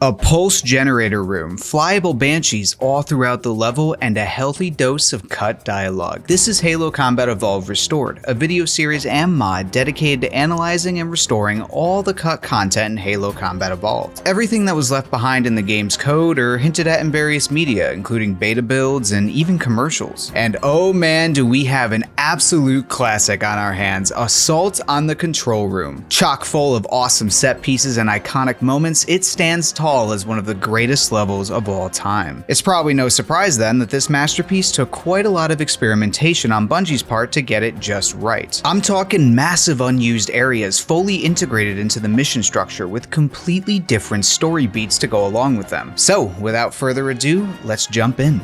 A pulse generator room, flyable banshees all throughout the level, and a healthy dose of cut dialogue. This is Halo Combat Evolved Restored, a video series and mod dedicated to analyzing and restoring all the cut content in Halo Combat Evolved. Everything that was left behind in the game's code or hinted at in various media, including beta builds and even commercials. And oh man, do we have an absolute classic on our hands, Assault on the Control Room. Chock full of awesome set pieces and iconic moments, it stands tall as one of the greatest levels of all time. It's probably no surprise then that this masterpiece took quite a lot of experimentation on Bungie's part to get it just right. I'm talking massive unused areas fully integrated into the mission structure with completely different story beats to go along with them. So without further ado, let's jump in.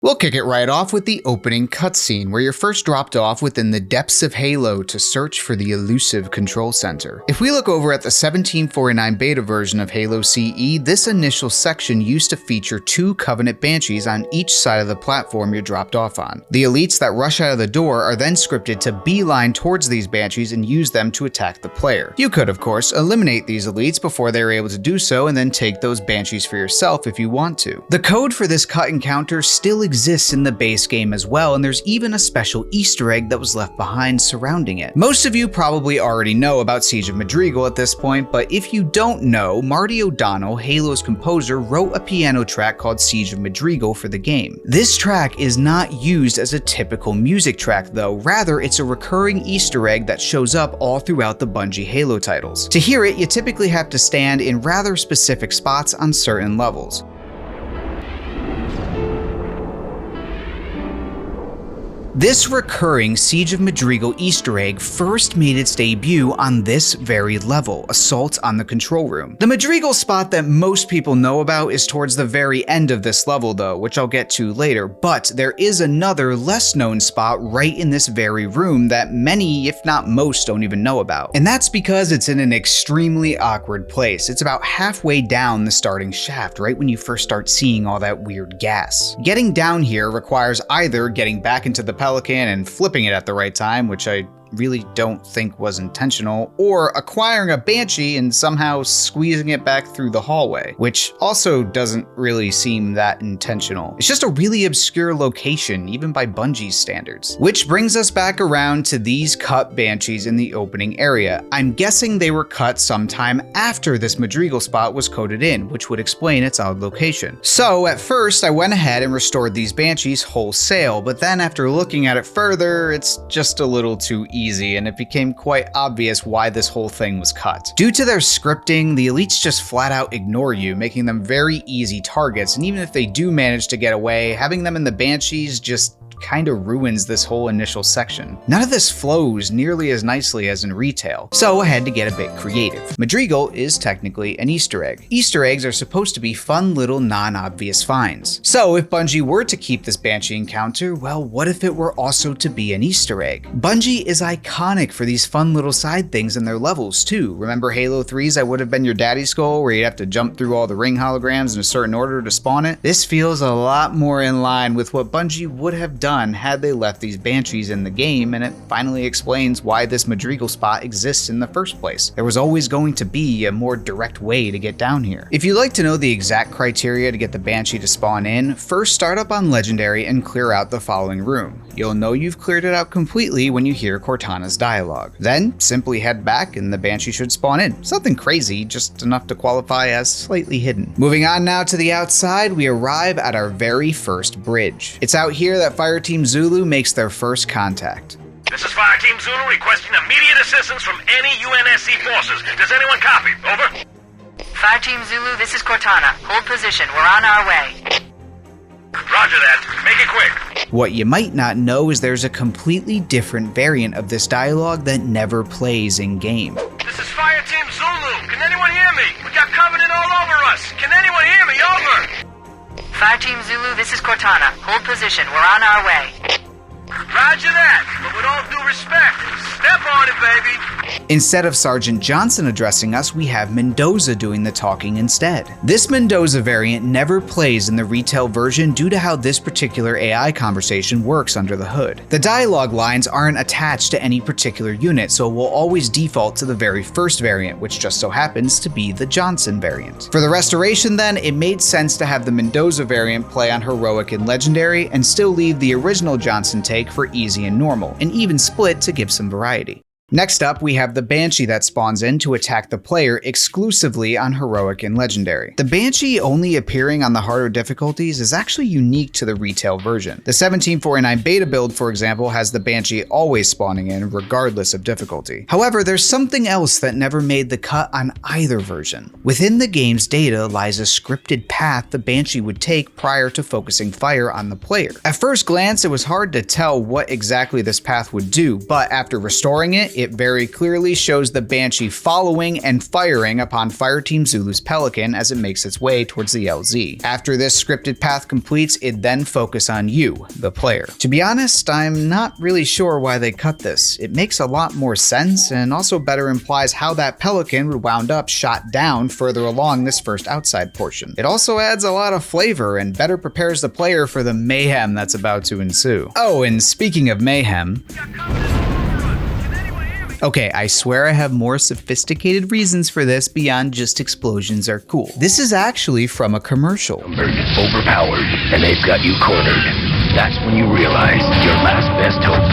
We'll kick it right off with the opening cutscene, where you're first dropped off within the depths of Halo to search for the elusive control center. If we look over at the 1749 beta version of Halo CE, this initial section used to feature 2 Covenant Banshees on each side of the platform you're dropped off on. The elites that rush out of the door are then scripted to beeline towards these Banshees and use them to attack the player. You could, of course, eliminate these elites before they were able to do so and then take those Banshees for yourself if you want to. The code for this cut encounter still exists in the base game as well, and there's even a special Easter egg that was left behind surrounding it. Most of you probably already know about Siege of Madrigal at this point, but if you don't know, Marty O'Donnell, Halo's composer, wrote a piano track called Siege of Madrigal for the game. This track is not used as a typical music track though, rather it's a recurring Easter egg that shows up all throughout the Bungie Halo titles. To hear it, you typically have to stand in rather specific spots on certain levels. This recurring Siege of Madrigal Easter egg first made its debut on this very level, Assault on the Control Room. The Madrigal spot that most people know about is towards the very end of this level though, which I'll get to later, but there is another less known spot right in this very room that many, if not most, don't even know about. And that's because it's in an extremely awkward place. It's about halfway down the starting shaft, right when you first start seeing all that weird gas. Getting down here requires either getting back into the Pelican and flipping it at the right time, which I really don't think was intentional, or acquiring a Banshee and somehow squeezing it back through the hallway, which also doesn't really seem that intentional. It's just a really obscure location, even by Bungie's standards. Which brings us back around to these cut Banshees in the opening area. I'm guessing they were cut sometime after this Madrigal spot was coded in, which would explain its odd location. So at first I went ahead and restored these Banshees wholesale, but then after looking at it further, it's just a little too easy, and it became quite obvious why this whole thing was cut. Due to their scripting, the elites just flat out ignore you, making them very easy targets, and even if they do manage to get away, having them in the Banshees just kind of ruins this whole initial section. None of this flows nearly as nicely as in retail, so I had to get a bit creative. Madrigal is technically an Easter egg. Easter eggs are supposed to be fun little non-obvious finds. So if Bungie were to keep this Banshee encounter, well, what if it were also to be an Easter egg? Bungie is iconic for these fun little side things in their levels too. Remember Halo 3's I Would Have Been Your Daddy's Skull, where you'd have to jump through all the ring holograms in a certain order to spawn it? This feels a lot more in line with what Bungie would have done had they left these Banshees in the game, and it finally explains why this Madrigal spot exists in the first place. There was always going to be a more direct way to get down here. If you'd like to know the exact criteria to get the Banshee to spawn in, first start up on Legendary and clear out the following room. You'll know you've cleared it out completely when you hear Cortana's dialogue. Then simply head back and the Banshee should spawn in. Something crazy, just enough to qualify as slightly hidden. Moving on now to the outside, we arrive at our very first bridge. It's out here that Fireteam Zulu makes their first contact. This is Fireteam Zulu requesting immediate assistance from any UNSC forces. Does anyone copy? Over. Fireteam Zulu, this is Cortana. Hold position. We're on our way. Roger that. Make it quick. What you might not know is there's a completely different variant of this dialogue that never plays in-game. This is Fireteam Zulu. Can anyone hear me? We got Covenant all over us. Can anyone hear me? Over. Fireteam Zulu, this is Cortana. Hold position. We're on our way. Roger that. But with all due respect, Step on it, baby. Instead of Sergeant Johnson addressing us, we have Mendoza doing the talking instead. This Mendoza variant never plays in the retail version due to how this particular AI conversation works under the hood. The dialogue lines aren't attached to any particular unit, so we'll always default to the very first variant, which just so happens to be the Johnson variant. For the restoration then, it made sense to have the Mendoza variant play on Heroic and Legendary, and still leave the original Johnson take for Easy and Normal, and even Split to give some variety. Next up, we have the Banshee that spawns in to attack the player exclusively on Heroic and Legendary. The Banshee only appearing on the harder difficulties is actually unique to the retail version. The 1749 beta build, for example, has the Banshee always spawning in regardless of difficulty. However, there's something else that never made the cut on either version. Within the game's data lies a scripted path the Banshee would take prior to focusing fire on the player. At first glance, it was hard to tell what exactly this path would do, but after restoring it very clearly shows the Banshee following and firing upon Fireteam Zulu's Pelican as it makes its way towards the LZ. After this scripted path completes, it then focuses on you, the player. To be honest, I'm not really sure why they cut this. It makes a lot more sense and also better implies how that Pelican would wound up shot down further along this first outside portion. It also adds a lot of flavor and better prepares the player for the mayhem that's about to ensue. Oh, and speaking of mayhem, okay, I swear I have more sophisticated reasons for this beyond just explosions are cool. This is actually from a commercial. It's overpowered, and they've got you cornered. That's when you realize your last best hope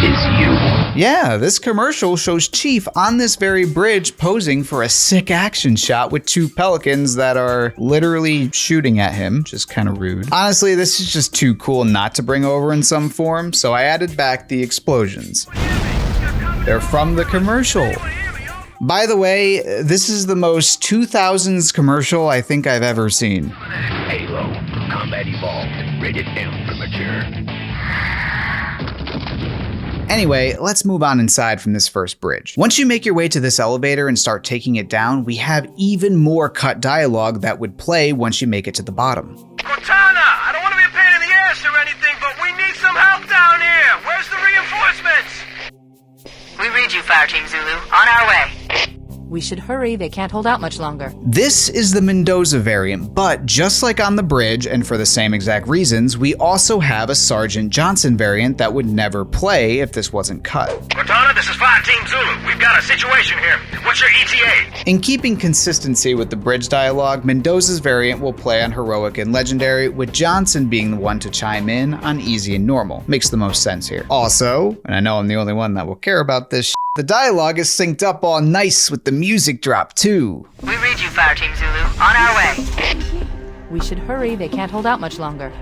is you. Yeah, this commercial shows Chief on this very bridge posing for a sick action shot with two pelicans that are literally shooting at him, just kind of rude. Honestly, this is just too cool not to bring over in some form, so I added back the explosions. They're from the commercial. By the way, this is the most 2000s commercial I think I've ever seen. Halo, combat evolved, rated M for mature. Anyway, let's move on inside from this first bridge. Once you make your way to this elevator and start taking it down, we have even more cut dialogue that would play once you make it to the bottom. Cortana, I don't want to be a pain in the ass or anything, but we need some help down here. Where's the reinforcements? We read you, Fireteam Zulu. On our way. We should hurry, they can't hold out much longer. This is the Mendoza variant, but just like on the bridge, and for the same exact reasons, we also have a Sergeant Johnson variant that would never play if this wasn't cut. Cortana, this is Fireteam Zulu. We've got a situation here. What's your ETA? In keeping consistency with the bridge dialogue, Mendoza's variant will play on Heroic and Legendary, with Johnson being the one to chime in on Easy and Normal. Makes the most sense here. Also, and I know I'm the only one that will care about this, the dialogue is synced up all nice with the music drop too. We read you, Fireteam Zulu. On our way. We should hurry, they can't hold out much longer.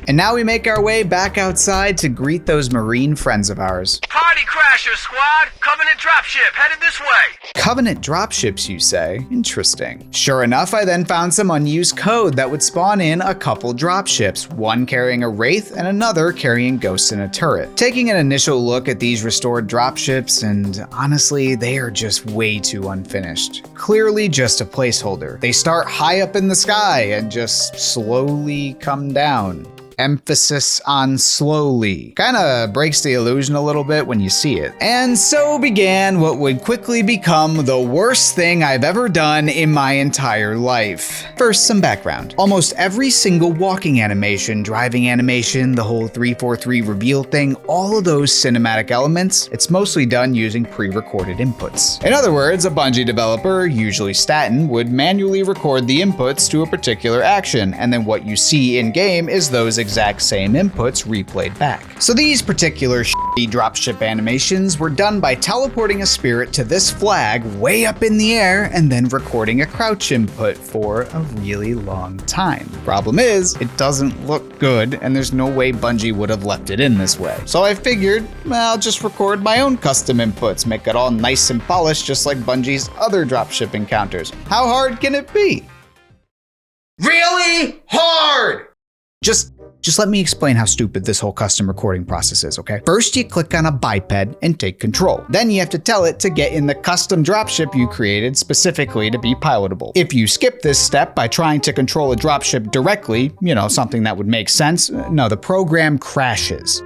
And now we make our way back outside to greet those Marine friends of ours. Party Crashers, squad! Covenant dropship, headed this way! Covenant dropships, you say? Interesting. Sure enough, I then found some unused code that would spawn in a couple dropships, one carrying a Wraith and another carrying Ghosts in a turret. Taking an initial look at these restored dropships, and honestly, they are just way too unfinished. Clearly just a placeholder. They start high up in the sky and just slowly come down. Emphasis on slowly. Kinda breaks the illusion a little bit when you see it. And so began what would quickly become the worst thing I've ever done in my entire life. First, some background. Almost every single walking animation, driving animation, the whole 343 reveal thing, all of those cinematic elements, it's mostly done using pre-recorded inputs. In other words, a Bungie developer, usually Staten, would manually record the inputs to a particular action, and then what you see in-game is those exact same inputs replayed back. So these particular shitty dropship animations were done by teleporting a spirit to this flag way up in the air and then recording a crouch input for a really long time. Problem is, it doesn't look good and there's no way Bungie would have left it in this way. So I figured, well, I'll just record my own custom inputs, make it all nice and polished just like Bungie's other dropship encounters. How hard can it be? Really hard! Just let me explain how stupid this whole custom recording process is, okay? First, you click on a biped and take control. Then you have to tell it to get in the custom dropship you created specifically to be pilotable. If you skip this step by trying to control a dropship directly, you know, something that would make sense, no, the program crashes.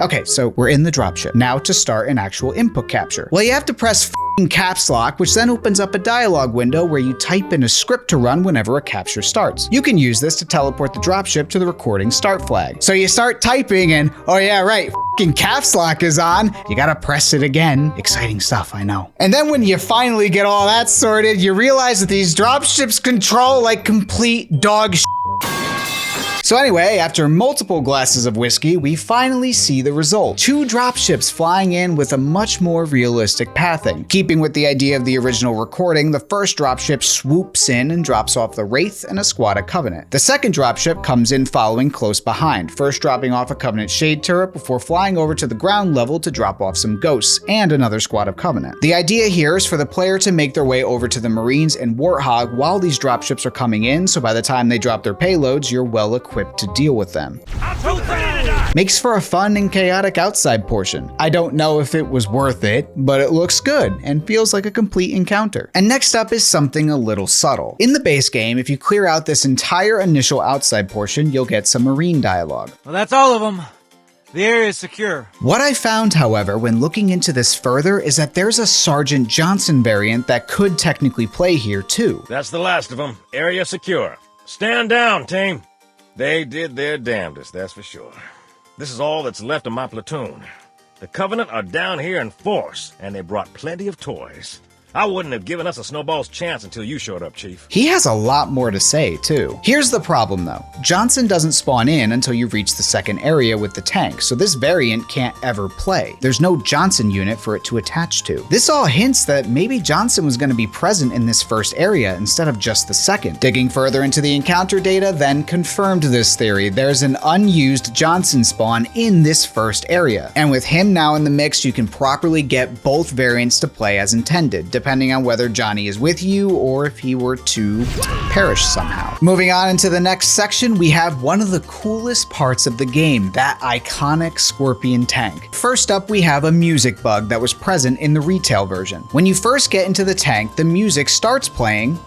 Okay, so we're in the dropship. Now to start an actual input capture. Well, you have to press f***ing caps lock, which then opens up a dialog window where you type in a script to run whenever a capture starts. You can use this to teleport the dropship to the recording start flag. So you start typing and, oh yeah, right, f***ing caps lock is on. You gotta press it again. Exciting stuff, I know. And then when you finally get all that sorted, you realize that these dropships control like complete dog shit. So anyway, after multiple glasses of whiskey, we finally see the result. 2 dropships flying in with a much more realistic pathing. Keeping with the idea of the original recording, the first dropship swoops in and drops off the Wraith and a squad of Covenant. The second dropship comes in following close behind, first dropping off a Covenant shade turret before flying over to the ground level to drop off some ghosts and another squad of Covenant. The idea here is for the player to make their way over to the Marines and Warthog while these dropships are coming in, so by the time they drop their payloads, you're well equipped to deal with them. Makes for a fun and chaotic outside portion. I don't know if it was worth it, but it looks good and feels like a complete encounter. And next up is something a little subtle. In the base game, if you clear out this entire initial outside portion, you'll get some Marine dialogue. Well, that's all of them. The area is secure. What I found, however, when looking into this further is that there's a Sergeant Johnson variant that could technically play here too. That's the last of them. Area secure. Stand down, team. They did their damnedest, that's for sure. This is all that's left of my platoon. The Covenant are down here in force, and they brought plenty of toys. I wouldn't have given us a snowball's chance until you showed up, Chief. He has a lot more to say, too. Here's the problem, though. Johnson doesn't spawn in until you reach the second area with the tank, so this variant can't ever play. There's no Johnson unit for it to attach to. This all hints that maybe Johnson was going to be present in this first area instead of just the second. Digging further into the encounter data then confirmed this theory. There's an unused Johnson spawn in this first area, and with him now in the mix, you can properly get both variants to play as intended, depending on whether Johnny is with you or if he were to perish somehow. Moving on into the next section, we have one of the coolest parts of the game, that iconic Scorpion tank. First up, we have a music bug that was present in the retail version. When you first get into the tank, the music starts playing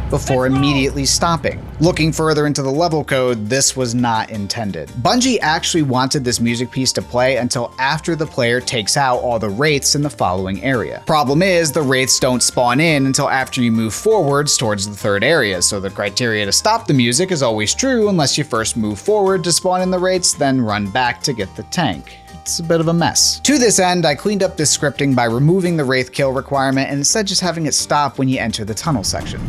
before immediately stopping. Looking further into the level code, this was not intended. Bungie actually wanted this music piece to play until after the player takes out all the Wraiths in the following area. Problem is, the Wraiths don't spawn in until after you move forwards towards the third area, so the criteria to stop the music is always true unless you first move forward to spawn in the Wraiths, then run back to get the tank. It's a bit of a mess. To this end, I cleaned up this scripting by removing the Wraith kill requirement and instead just having it stop when you enter the tunnel section.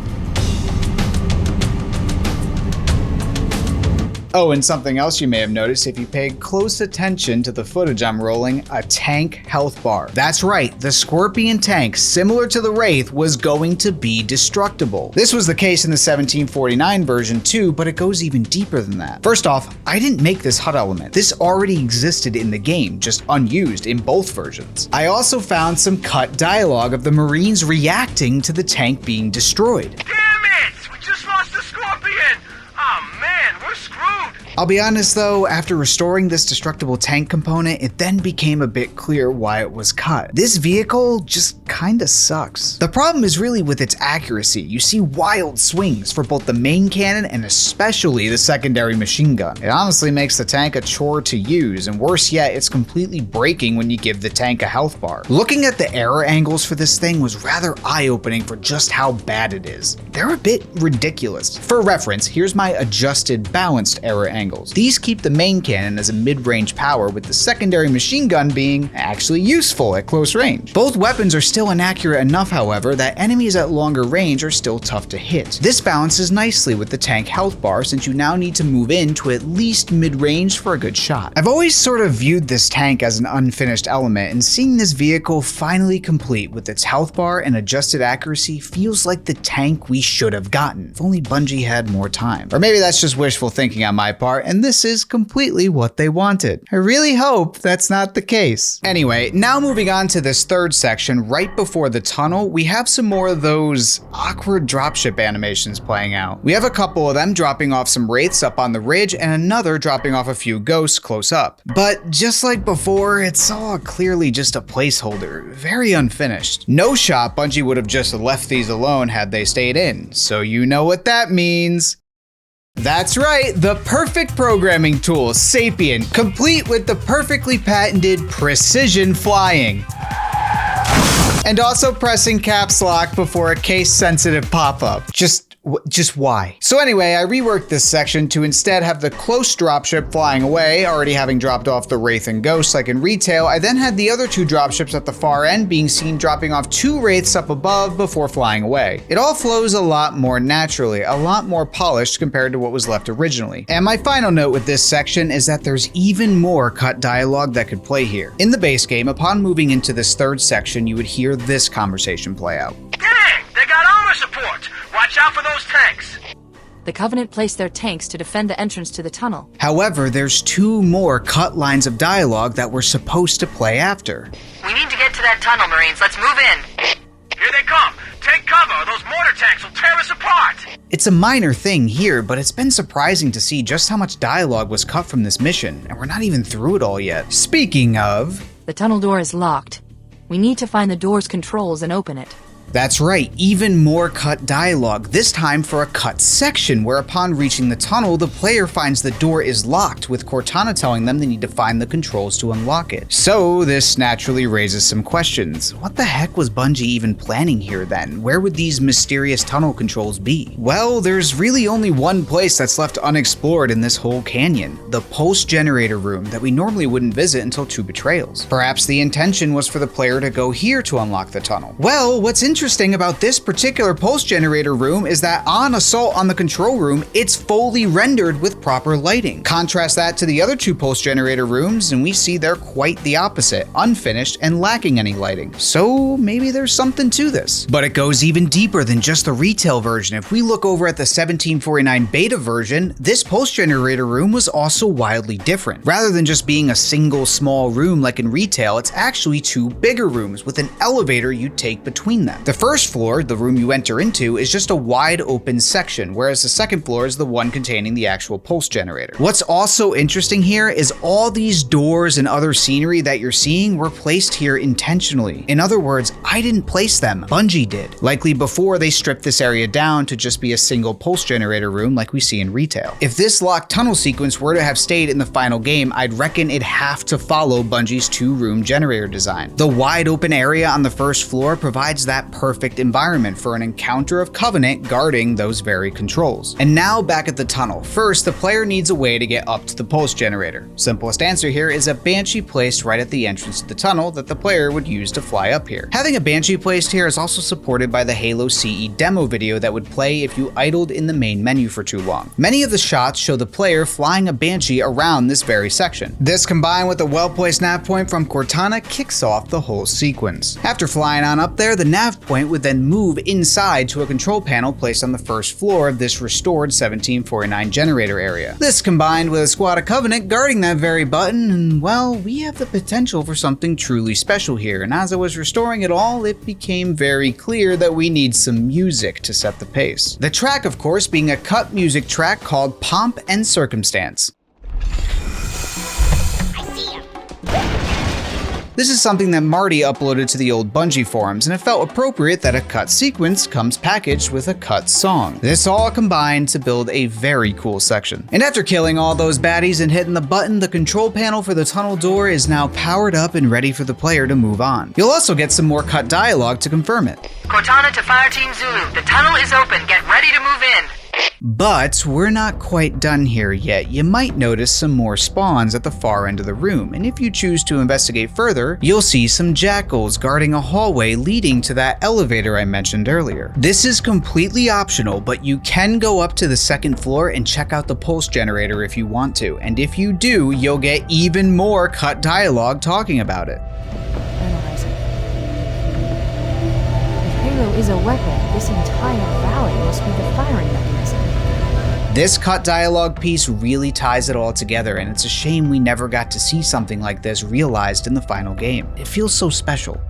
Oh, and something else you may have noticed if you paid close attention to the footage I'm rolling, a tank health bar. That's right, the Scorpion tank, similar to the Wraith, was going to be destructible. This was the case in the 1749 version too, but it goes even deeper than that. First off, I didn't make this HUD element. This already existed in the game, just unused in both versions. I also found some cut dialogue of the Marines reacting to the tank being destroyed. Damn it! We just lost the Scorpion! Oh man, we're screwed! I'll be honest though, after restoring this destructible tank component, it then became a bit clear why it was cut. This vehicle just kinda sucks. The problem is really with its accuracy. You see wild swings for both the main cannon and especially the secondary machine gun. It honestly makes the tank a chore to use, and worse yet, it's completely breaking when you give the tank a health bar. Looking at the error angles for this thing was rather eye-opening for just how bad it is. They're a bit ridiculous. For reference, here's my adjusted balanced error angles. These keep the main cannon as a mid-range power, with the secondary machine gun being actually useful at close range. Both weapons are still inaccurate enough, however, that enemies at longer range are still tough to hit. This balances nicely with the tank health bar, since you now need to move in to at least mid-range for a good shot. I've always sort of viewed this tank as an unfinished element, and seeing this vehicle finally complete with its health bar and adjusted accuracy feels like the tank we should have gotten, if only Bungie had more time. Or maybe that's just wishful thinking on my part, and this is completely what they wanted. I really hope that's not the case. Anyway, now moving on to this third section, right before the tunnel, we have some more of those awkward dropship animations playing out. We have a couple of them dropping off some Wraiths up on the ridge, and another dropping off a few ghosts close up. But just like before, it's all clearly just a placeholder, very unfinished. No shot Bungie would have just left these alone had they stayed in, so you know what that means. That's right, the perfect programming tool, Sapien, complete with the perfectly patented precision flying. And also pressing caps lock before a case-sensitive pop-up. Just why? So anyway, I reworked this section to instead have the close dropship flying away, already having dropped off the Wraith and Ghost like in retail. I then had the other two dropships at the far end being seen dropping off two Wraiths up above before flying away. It all flows a lot more naturally, a lot more polished compared to what was left originally. And my final note with this section is that there's even more cut dialogue that could play here. In the base game, upon moving into this third section, you would hear this conversation play out. Dang, they got armor support. Watch out for those tanks. The Covenant placed their tanks to defend the entrance to the tunnel. However, there's two more cut lines of dialogue that we're supposed to play after. We need to get to that tunnel, Marines. Let's move in. Here they come. Take cover, or those mortar tanks will tear us apart. It's a minor thing here, but it's been surprising to see just how much dialogue was cut from this mission, and we're not even through it all yet. Speaking of... The tunnel door is locked. We need to find the door's controls and open it. That's right, even more cut dialogue, this time for a cut section where upon reaching the tunnel, the player finds the door is locked, with Cortana telling them they need to find the controls to unlock it. So this naturally raises some questions. What the heck was Bungie even planning here then? Where would these mysterious tunnel controls be? Well, there's really only one place that's left unexplored in this whole canyon, the pulse generator room that we normally wouldn't visit until Two Betrayals. Perhaps the intention was for the player to go here to unlock the tunnel. Well, what's interesting about this particular pulse generator room is that on assault on the control room, it's fully rendered with proper lighting. Contrast that to the other two pulse generator rooms and we see they're quite the opposite, unfinished and lacking any lighting. So maybe there's something to this. But it goes even deeper than just the retail version. If we look over at the 1749 beta version, this pulse generator room was also wildly different. Rather than just being a single small room like in retail, it's actually two bigger rooms with an elevator you take between them. The first floor, the room you enter into, is just a wide open section, whereas the second floor is the one containing the actual pulse generator. What's also interesting here is all these doors and other scenery that you're seeing were placed here intentionally. In other words, I didn't place them, Bungie did, likely before they stripped this area down to just be a single pulse generator room like we see in retail. If this locked tunnel sequence were to have stayed in the final game, I'd reckon it'd have to follow Bungie's two-room generator design. The wide open area on the first floor provides that perfect environment for an encounter of Covenant guarding those very controls. And now back at the tunnel. First, the player needs a way to get up to the pulse generator. Simplest answer here is a Banshee placed right at the entrance to the tunnel that the player would use to fly up here. Having a Banshee placed here is also supported by the Halo CE demo video that would play if you idled in the main menu for too long. Many of the shots show the player flying a Banshee around this very section. This combined with a well-placed nav point from Cortana kicks off the whole sequence. After flying on up there, the nav point would then move inside to a control panel placed on the first floor of this restored 1749 generator area. This combined with a squad of Covenant guarding that very button, and well, we have the potential for something truly special here, and as I was restoring it all, it became very clear that we need some music to set the pace. The track, of course, being a cut music track called Pomp and Circumstance. This is something that Marty uploaded to the old Bungie forums, and it felt appropriate that a cut sequence comes packaged with a cut song. This all combined to build a very cool section. And after killing all those baddies and hitting the button, the control panel for the tunnel door is now powered up and ready for the player to move on. You'll also get some more cut dialogue to confirm it. Cortana to Fireteam Zulu. The tunnel is open. Get ready to move in. But we're not quite done here yet. You might notice some more spawns at the far end of the room, and if you choose to investigate further, you'll see some jackals guarding a hallway leading to that elevator I mentioned earlier. This is completely optional, but you can go up to the second floor and check out the pulse generator if you want to, and if you do, you'll get even more cut dialogue talking about it. Analyzing. If Halo is a weapon, this entire valley must be the firing mechanism. This cut dialogue piece really ties it all together, and it's a shame we never got to see something like this realized in the final game. It feels so special.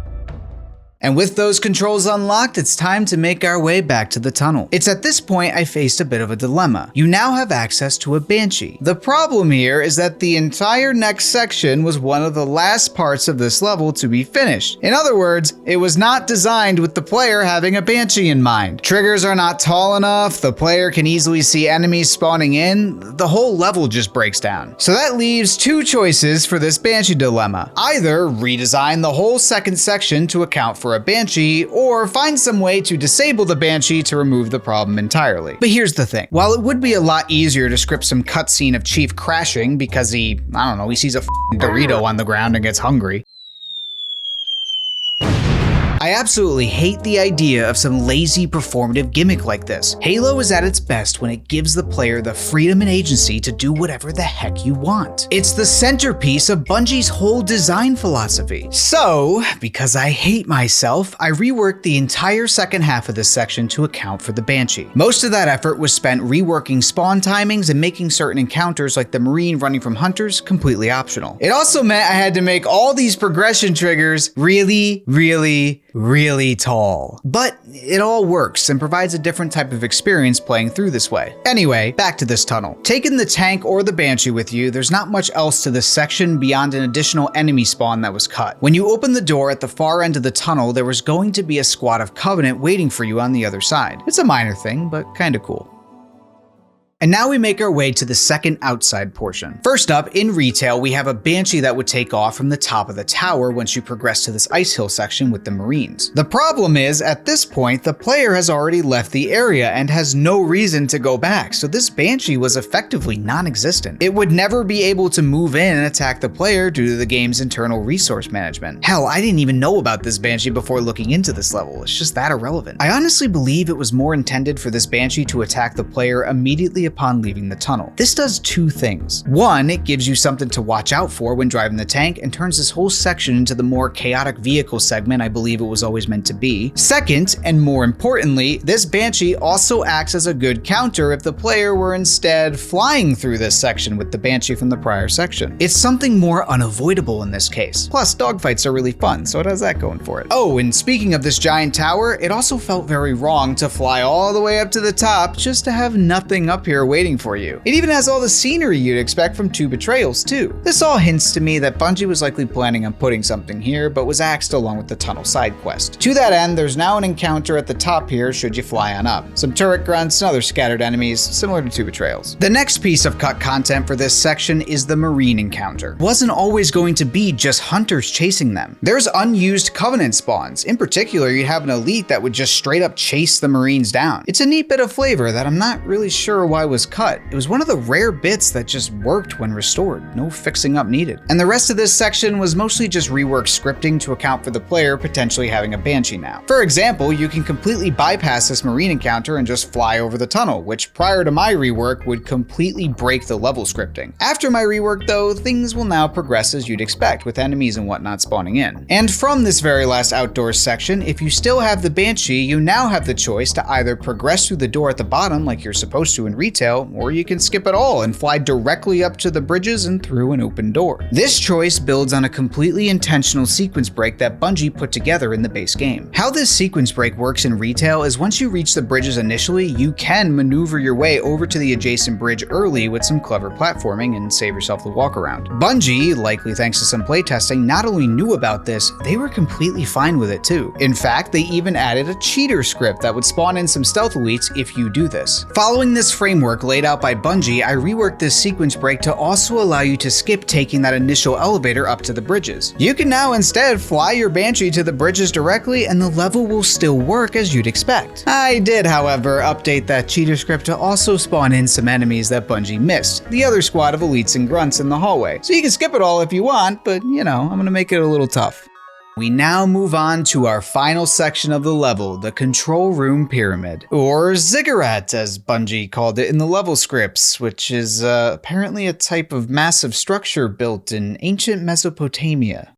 And with those controls unlocked, it's time to make our way back to the tunnel. It's at this point I faced a bit of a dilemma. You now have access to a Banshee. The problem here is that the entire next section was one of the last parts of this level to be finished. In other words, it was not designed with the player having a Banshee in mind. Triggers are not tall enough, the player can easily see enemies spawning in, the whole level just breaks down. So that leaves two choices for this Banshee dilemma. Either redesign the whole second section to account for a Banshee, or find some way to disable the Banshee to remove the problem entirely. But here's the thing. While it would be a lot easier to script some cutscene of Chief crashing because he sees a Dorito on the ground and gets hungry, I absolutely hate the idea of some lazy performative gimmick like this. Halo is at its best when it gives the player the freedom and agency to do whatever the heck you want. It's the centerpiece of Bungie's whole design philosophy. So, because I hate myself, I reworked the entire second half of this section to account for the Banshee. Most of that effort was spent reworking spawn timings and making certain encounters like the Marine running from hunters completely optional. It also meant I had to make all these progression triggers really tall. But it all works and provides a different type of experience playing through this way. Anyway, back to this tunnel. Taking the tank or the Banshee with you, there's not much else to this section beyond an additional enemy spawn that was cut. When you open the door at the far end of the tunnel, there was going to be a squad of Covenant waiting for you on the other side. It's a minor thing, but kinda cool. And now we make our way to the second outside portion. First up, in retail, we have a Banshee that would take off from the top of the tower once you progress to this ice hill section with the Marines. The problem is, at this point, the player has already left the area and has no reason to go back, so this Banshee was effectively non-existent. It would never be able to move in and attack the player due to the game's internal resource management. Hell, I didn't even know about this Banshee before looking into this level. It's just that irrelevant. I honestly believe it was more intended for this Banshee to attack the player immediately upon leaving the tunnel. This does two things. One, it gives you something to watch out for when driving the tank and turns this whole section into the more chaotic vehicle segment I believe it was always meant to be. Second, and more importantly, this Banshee also acts as a good counter if the player were instead flying through this section with the Banshee from the prior section. It's something more unavoidable in this case. Plus, dogfights are really fun, so it has that going for it. Oh, and speaking of this giant tower, it also felt very wrong to fly all the way up to the top just to have nothing up here waiting for you. It even has all the scenery you'd expect from 2 Betrayals too. This all hints to me that Bungie was likely planning on putting something here, but was axed along with the tunnel side quest. To that end, there's now an encounter at the top here should you fly on up. Some turret grunts and other scattered enemies, similar to 2 Betrayals. The next piece of cut content for this section is the Marine encounter. It wasn't always going to be just hunters chasing them. There's unused Covenant spawns. In particular, you'd have an elite that would just straight up chase the Marines down. It's a neat bit of flavor that I'm not really sure why was cut. It was one of the rare bits that just worked when restored, no fixing up needed. And the rest of this section was mostly just reworked scripting to account for the player potentially having a Banshee now. For example, you can completely bypass this Marine encounter and just fly over the tunnel, which prior to my rework would completely break the level scripting. After my rework though, things will now progress as you'd expect, with enemies and whatnot spawning in. And from this very last outdoors section, if you still have the Banshee, you now have the choice to either progress through the door at the bottom like you're supposed to in retail, or you can skip it all and fly directly up to the bridges and through an open door. This choice builds on a completely intentional sequence break that Bungie put together in the base game. How this sequence break works in retail is once you reach the bridges initially, you can maneuver your way over to the adjacent bridge early with some clever platforming and save yourself the walk around. Bungie, likely thanks to some playtesting, not only knew about this, they were completely fine with it too. In fact, they even added a cheater script that would spawn in some stealth elites if you do this. Following this framework laid out by Bungie, I reworked this sequence break to also allow you to skip taking that initial elevator up to the bridges. You can now instead fly your Banshee to the bridges directly and the level will still work as you'd expect. I did, however, update that cheater script to also spawn in some enemies that Bungie missed, the other squad of elites and grunts in the hallway. So you can skip it all if you want, but you know, I'm gonna make it a little tough. We now move on to our final section of the level, the Control Room Pyramid, or Ziggurat as Bungie called it in the level scripts, which is apparently a type of massive structure built in ancient Mesopotamia.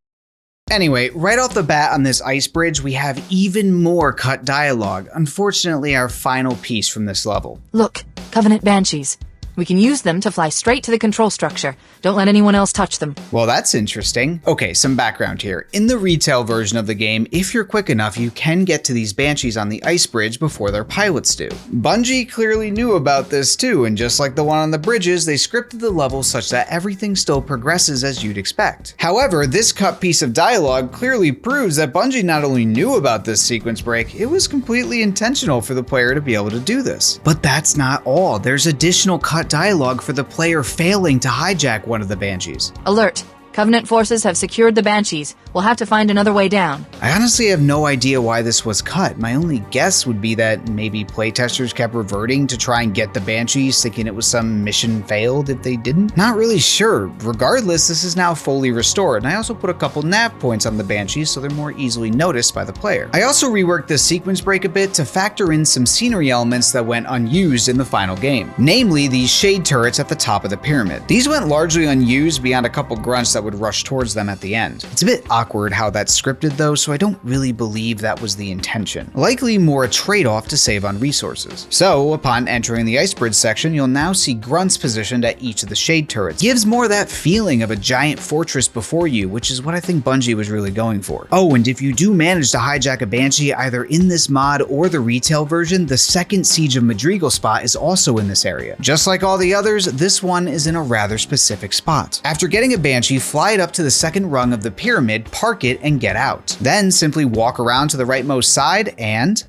Anyway, right off the bat on this ice bridge, we have even more cut dialogue, unfortunately our final piece from this level. Look, Covenant Banshees. We can use them to fly straight to the control structure. Don't let anyone else touch them. Well, that's interesting. Okay, some background here. In the retail version of the game, if you're quick enough, you can get to these Banshees on the ice bridge before their pilots do. Bungie clearly knew about this too, and just like the one on the bridges, they scripted the level such that everything still progresses as you'd expect. However, this cut piece of dialogue clearly proves that Bungie not only knew about this sequence break, it was completely intentional for the player to be able to do this. But that's not all. There's additional cut dialogue for the player failing to hijack one of the Banshees. Alert. Covenant forces have secured the Banshees. We'll have to find another way down. I honestly have no idea why this was cut. My only guess would be that maybe playtesters kept reverting to try and get the Banshees, thinking it was some mission failed if they didn't. Not really sure. Regardless, this is now fully restored, and I also put a couple nav points on the Banshees so they're more easily noticed by the player. I also reworked this sequence break a bit to factor in some scenery elements that went unused in the final game. Namely, these shade turrets at the top of the pyramid. These went largely unused beyond a couple grunts that would rush towards them at the end. It's a bit awkward how that's scripted though, so I don't really believe that was the intention. Likely more a trade-off to save on resources. So, upon entering the ice bridge section, you'll now see grunts positioned at each of the shade turrets. Gives more that feeling of a giant fortress before you, which is what I think Bungie was really going for. Oh, and if you do manage to hijack a Banshee either in this mod or the retail version, the second Siege of Madrigal spot is also in this area. Just like all the others, this one is in a rather specific spot. After getting a Banshee, fly it up to the second rung of the pyramid, park it, and get out. Then simply walk around to the rightmost side and...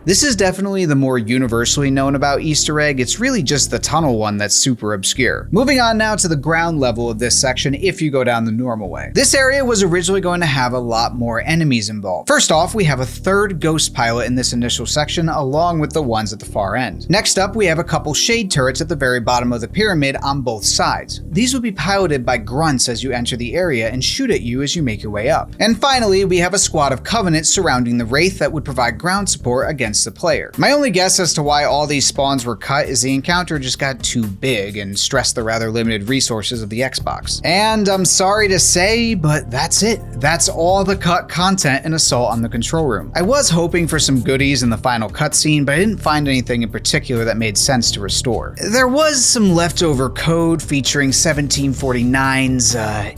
This is definitely the more universally known about Easter egg. It's really just the tunnel one that's super obscure. Moving on now to the ground level of this section if you go down the normal way. This area was originally going to have a lot more enemies involved. First off, we have a third ghost pilot in this initial section along with the ones at the far end. Next up, we have a couple shade turrets at the very bottom of the pyramid on both sides. These would be piloted by grunts as you enter the area and shoot at you as you make your way up. And finally, we have a squad of Covenant surrounding the Wraith that would provide ground support against the player. My only guess as to why all these spawns were cut is the encounter just got too big and stressed the rather limited resources of the Xbox. And I'm sorry to say, but that's it. That's all the cut content in Assault on the Control Room. I was hoping for some goodies in the final cutscene, but I didn't find anything in particular that made sense to restore. There was some leftover code featuring 1749's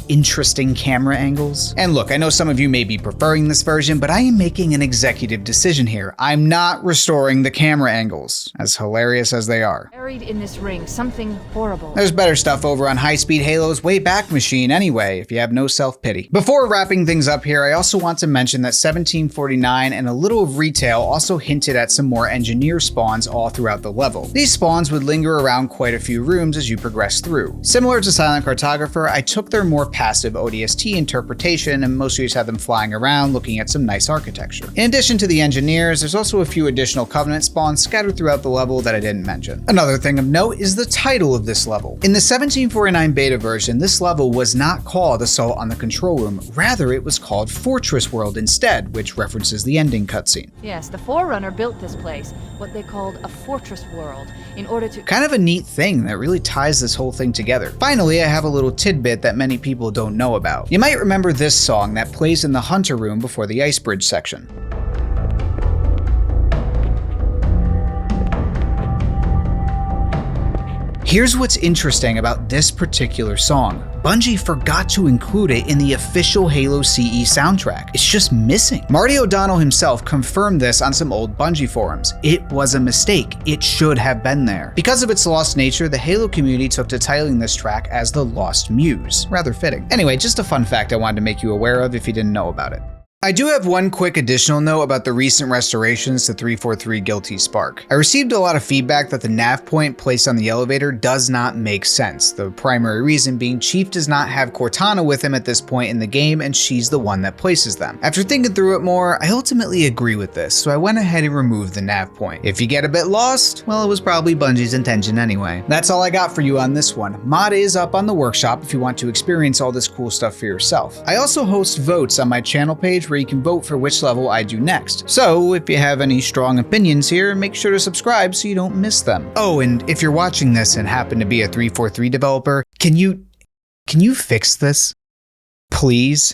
interesting camera angles. And look, I know some of you may be preferring this version, but I am making an executive decision here. I'm not restoring the camera angles, as hilarious as they are. Buried in this ring, something horrible. There's better stuff over on High-Speed Halo's Wayback Machine anyway, if you have no self-pity. Before wrapping things up here, I also want to mention that 1749 and a little of retail also hinted at some more engineer spawns all throughout the level. These spawns would linger around quite a few rooms as you progress through. Similar to Silent Cartographer, I took their more passive ODST interpretation and mostly just had them flying around looking at some nice architecture. In addition to the engineers, there's also a few additional Covenant spawns scattered throughout the level that I didn't mention. Another thing of note is the title of this level. In the 1749 beta version, this level was not called Assault on the Control Room, rather it was called Fortress World instead, which references the ending cutscene. Yes, the Forerunner built this place, what they called a fortress world, in order to... Kind of a neat thing that really ties this whole thing together. Finally, I have a little tidbit that many people don't know about. You might remember this song that plays in the Hunter Room before the Ice Bridge section. Here's what's interesting about this particular song. Bungie forgot to include it in the official Halo CE soundtrack. It's just missing. Marty O'Donnell himself confirmed this on some old Bungie forums. It was a mistake. It should have been there. Because of its lost nature, the Halo community took to titling this track as the Lost Muse. Rather fitting. Anyway, just a fun fact I wanted to make you aware of if you didn't know about it. I do have one quick additional note about the recent restorations to 343 Guilty Spark. I received a lot of feedback that the nav point placed on the elevator does not make sense, the primary reason being Chief does not have Cortana with him at this point in the game and she's the one that places them. After thinking through it more, I ultimately agree with this, so I went ahead and removed the nav point. If you get a bit lost, well, it was probably Bungie's intention anyway. That's all I got for you on this one. Mod is up on the workshop if you want to experience all this cool stuff for yourself. I also host votes on my channel page where you can vote for which level I do next. So if you have any strong opinions here, make sure to subscribe so you don't miss them. Oh, and if you're watching this and happen to be a 343 developer, can you fix this? Please?